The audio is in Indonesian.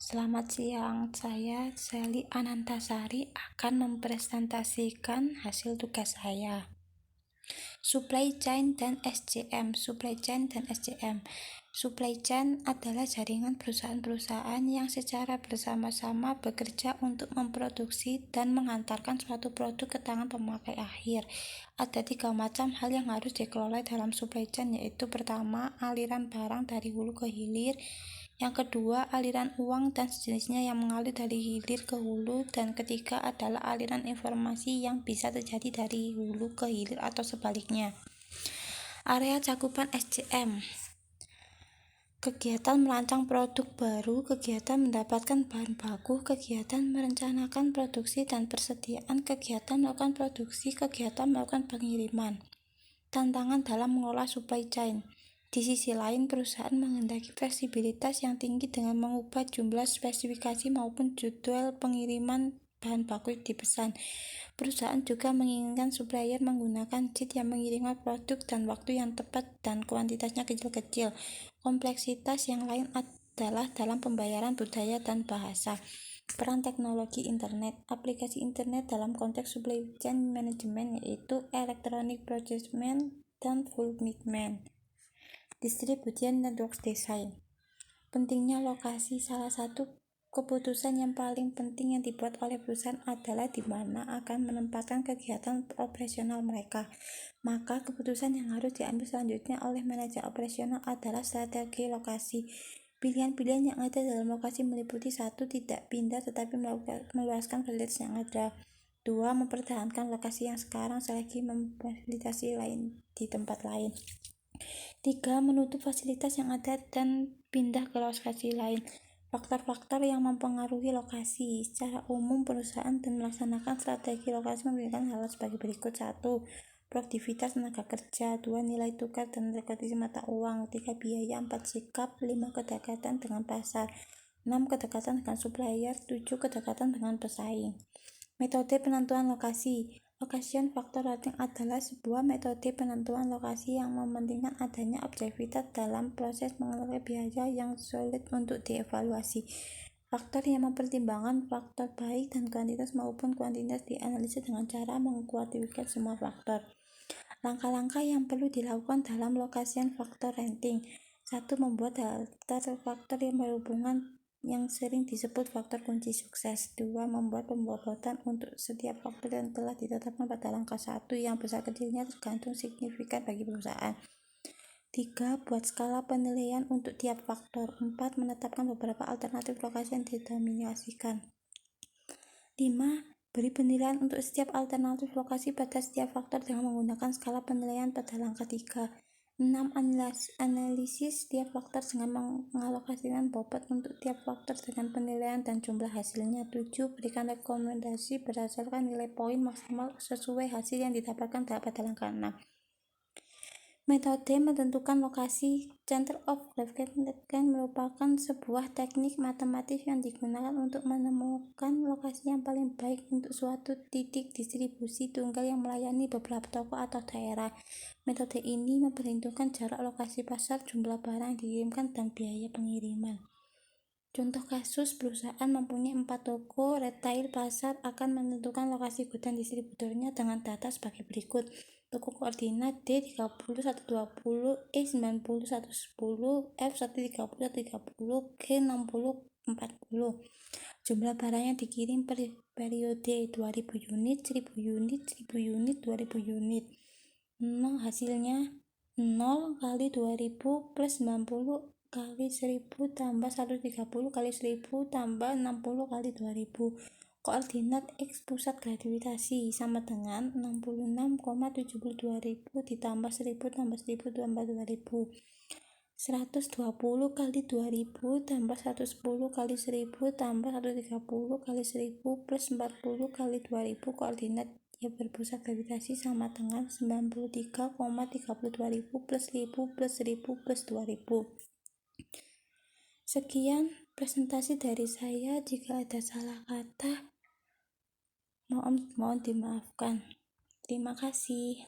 Selamat siang, saya Sally Anantasari akan mempresentasikan hasil tugas saya. Supply chain dan SCM. Supply chain adalah jaringan perusahaan-perusahaan yang secara bersama-sama bekerja untuk memproduksi dan mengantarkan suatu produk ke tangan pemakai akhir. Ada 3 macam hal yang harus dikelola dalam supply chain, yaitu pertama, aliran barang dari hulu ke hilir. Yang kedua, aliran uang dan sejenisnya yang mengalir dari hilir ke hulu, dan ketiga adalah aliran informasi yang bisa terjadi dari hulu ke hilir atau sebaliknya. Area cakupan SCM: kegiatan merancang produk baru, kegiatan mendapatkan bahan baku, kegiatan merencanakan produksi dan persediaan, kegiatan melakukan produksi, kegiatan melakukan pengiriman. Tantangan dalam mengelola supply chain: di sisi lain, perusahaan menghendaki fleksibilitas yang tinggi dengan mengubah jumlah spesifikasi maupun jadwal pengiriman bahan baku dipesan. Perusahaan juga menginginkan supplier menggunakan jet yang mengirimkan produk dan waktu yang tepat dan kuantitasnya kecil-kecil. Kompleksitas yang lain adalah dalam pembayaran, budaya, dan bahasa. Peran teknologi internet. Aplikasi internet dalam konteks supply chain management yaitu electronic procurement dan fulfillment. Distribution network design. Pentingnya lokasi. Salah satu keputusan yang paling penting yang dibuat oleh perusahaan adalah di mana akan menempatkan kegiatan operasional mereka. Maka keputusan yang harus diambil selanjutnya oleh manajer operasional adalah strategi lokasi. Pilihan-pilihan yang ada dalam lokasi meliputi 1. Tidak pindah tetapi meluaskan fasilitas yang ada. 2. Mempertahankan lokasi yang sekarang selagi memfasilitasi lain di tempat lain. 3. Menutup fasilitas yang ada dan pindah ke lokasi lain. Faktor-faktor yang mempengaruhi lokasi. Secara umum, perusahaan dan melaksanakan strategi lokasi memberikan hal sebagai berikut. 1. Produktivitas tenaga kerja. 2. Nilai tukar dan rekomendasi mata uang. 3. Biaya. 4. Sikap. 5. Kedekatan dengan pasar. 6. Kedekatan dengan supplier. 7. Kedekatan dengan pesaing. Metode penentuan lokasi. Location factor rating adalah sebuah metode penentuan lokasi yang mementingkan adanya objektivitas dalam proses mengelola biaya yang sulit untuk dievaluasi. Faktor yang mempertimbangkan faktor baik dan kuantitas maupun kuantitas dianalisis dengan cara mengkuantifikasi semua faktor. Langkah-langkah yang perlu dilakukan dalam location factor rating. 1. Membuat daftar faktor yang berhubungan yang sering disebut faktor kunci sukses. 2. Membuat pembobotan untuk setiap faktor yang telah ditetapkan pada langkah 1 yang besar kecilnya tergantung signifikan bagi perusahaan. 3. Buat skala penilaian untuk tiap faktor. 4. Menetapkan beberapa alternatif lokasi yang didominasikan. 5. Beri penilaian untuk setiap alternatif lokasi pada setiap faktor dengan menggunakan skala penilaian pada langkah 3. 6. Analisis setiap faktor dengan mengalokasikan bobot untuk tiap faktor dengan penilaian dan jumlah hasilnya. 7. Berikan rekomendasi berdasarkan nilai poin maksimal sesuai hasil yang didapatkan pada langkah 6. Metode menentukan lokasi. Center of gravity merupakan sebuah teknik matematis yang digunakan untuk menemukan lokasi yang paling baik untuk suatu titik distribusi tunggal yang melayani beberapa toko atau daerah. Metode ini memperhitungkan jarak lokasi pasar, jumlah barang yang dikirimkan, dan biaya pengiriman. Contoh kasus: perusahaan mempunyai 4 toko retail. Pasar akan menentukan lokasi gudang distributornya dengan data sebagai berikut. Toko koordinat D30-120, E90-110, F130-130, G60-40. Jumlah barang yang dikirim per periode 2000 unit, 1000 unit, 1000 unit, 2000 unit. Hasilnya 0 kali 2000 plus 90 kali 1000 tambah 130 kali 1000 tambah 60 kali 2000. Koordinat X pusat gravitasi sama dengan 66,72.000 ditambah 1000 tambah 1000 tambah 2000. 120 kali 2000 tambah 110 kali 1000 tambah 130 kali 1000 plus 40 kali 2000. Koordinat Y berpusat gravitasi sama dengan 93,32.000 plus 1000 plus 1000 plus 2000. Sekian presentasi dari saya. Jika ada salah kata, mohon dimaafkan. Terima kasih.